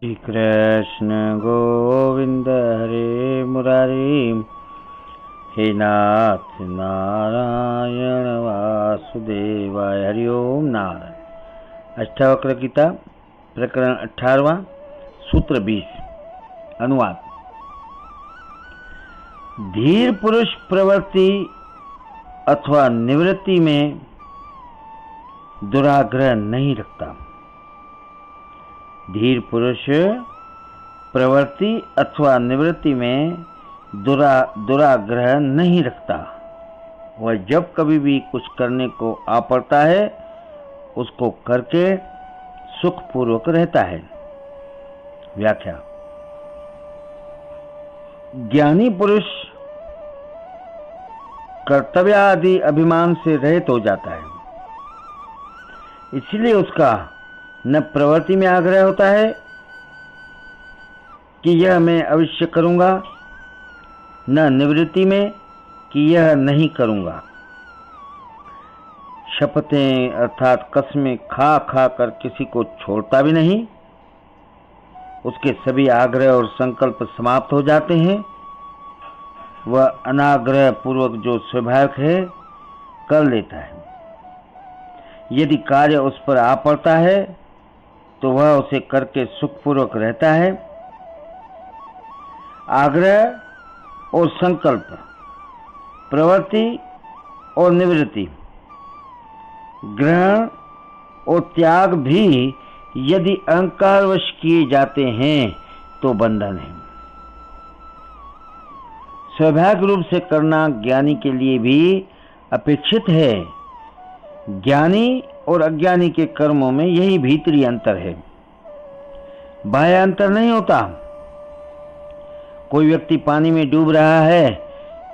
श्री कृष्ण गोविंद हरे मुरारी। हे नाथ नारायण वासुदेवाय। हरि ओम नारायण। अष्टावक्र गीता प्रकरण 18वां सूत्र 20। अनुवाद। धीर पुरुष प्रवृत्ति अथवा निवृत्ति में दुराग्रह नहीं रखता। धीर पुरुष प्रवृत्ति अथवा निवृत्ति में दुराग्रह नहीं रखता। वह जब कभी भी कुछ करने को आ पड़ता है उसको करके सुखपूर्वक रहता है। व्याख्या। ज्ञानी पुरुष कर्तव्य आदि अभिमान से रहित हो जाता है, इसलिए उसका न प्रवृत्ति में आग्रह होता है कि यह मैं अवश्य करूंगा, न निवृत्ति में कि यह नहीं करूंगा। शपथें अर्थात कसमें खा खा कर किसी को छोड़ता भी नहीं। उसके सभी आग्रह और संकल्प समाप्त हो जाते हैं। वह अनाग्रह पूर्वक जो स्वाभाविक है कर लेता है। यदि कार्य उस पर आ पड़ता है तो वह उसे करके सुखपूर्वक रहता है। आग्रह और संकल्प, प्रवृत्ति और निवृत्ति, ग्रहण और त्याग भी यदि अहंकारवश किए जाते हैं तो बंधन है। स्वाभाविक रूप से करना ज्ञानी के लिए भी अपेक्षित है। ज्ञानी और अज्ञानी के कर्मों में यही भीतरी अंतर है, बाह्य अंतर नहीं होता। कोई व्यक्ति पानी में डूब रहा है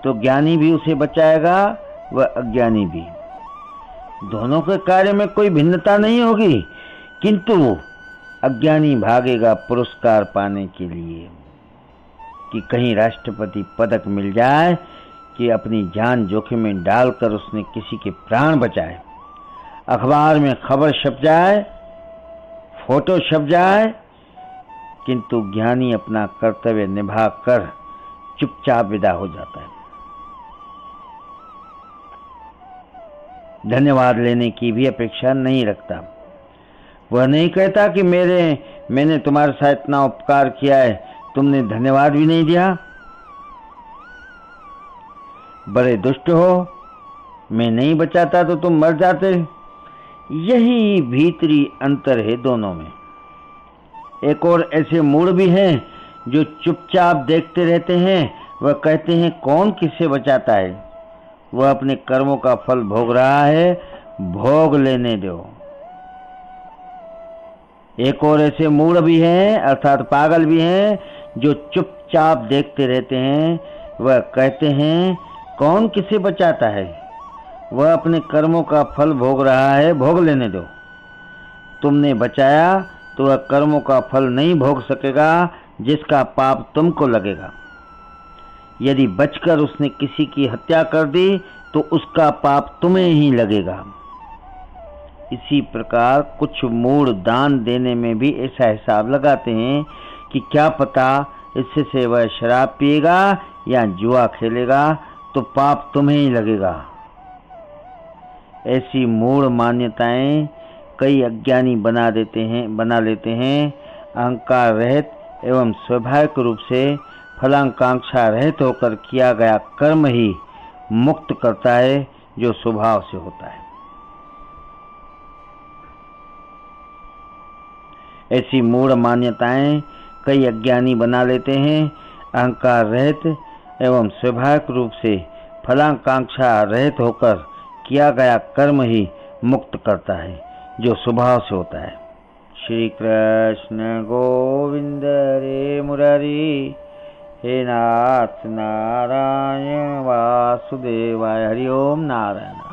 तो ज्ञानी भी उसे बचाएगा, वह अज्ञानी भी। दोनों के कार्य में कोई भिन्नता नहीं होगी, किंतु अज्ञानी भागेगा पुरस्कार पाने के लिए कि कहीं राष्ट्रपति पदक मिल जाए, कि अपनी जान जोखिम में डालकर उसने किसी के प्राण बचाए, अखबार में खबर छप जाए, फोटो छप जाए। किंतु ज्ञानी अपना कर्तव्य निभा कर चुपचाप विदा हो जाता है। धन्यवाद लेने की भी अपेक्षा नहीं रखता। वह नहीं कहता कि मैंने तुम्हारे साथ इतना उपकार किया है, तुमने धन्यवाद भी नहीं दिया। बड़े दुष्ट हो, मैं नहीं बचाता तो तुम मर जाते। यही भीतरी अंतर है दोनों में। एक और ऐसे मूढ़ भी हैं जो चुपचाप देखते रहते हैं। वह कहते हैं कौन किससे बचाता है, वह अपने कर्मों का फल भोग रहा है, भोग लेने दो। एक और ऐसे मूढ़ भी हैं अर्थात पागल भी हैं जो चुपचाप देखते रहते हैं। वह कहते हैं कौन किसे बचाता है, वह अपने कर्मों का फल भोग रहा है, भोग लेने दो। तुमने बचाया तो वह कर्मों का फल नहीं भोग सकेगा जिसका पाप तुमको लगेगा। यदि बचकर उसने किसी की हत्या कर दी तो उसका पाप तुम्हें ही लगेगा। इसी प्रकार कुछ मूढ़ दान देने में भी ऐसा हिसाब लगाते हैं कि क्या पता इससे से वह शराब पिएगा या जुआ खेलेगा तो पाप तुम्हें ही लगेगा। ऐसी मूढ़ मान्यताएं कई अज्ञानी बना लेते हैं। अहंकार रहित एवं स्वाभाविक रूप से फलाकांक्षा रहित होकर किया गया कर्म ही मुक्त करता है, जो स्वभाव से होता है। ऐसी मूढ़ मान्यताएं कई अज्ञानी बना लेते हैं। अहंकार रहित एवं स्वाभाविक रूप से फलाकांक्षा रहित होकर किया गया कर्म ही मुक्त करता है, जो स्वभाव से होता है। श्री कृष्ण गोविंद हरे मुरारी। हे नाथ नारायण वासुदेवाय। हरि ओम नारायण।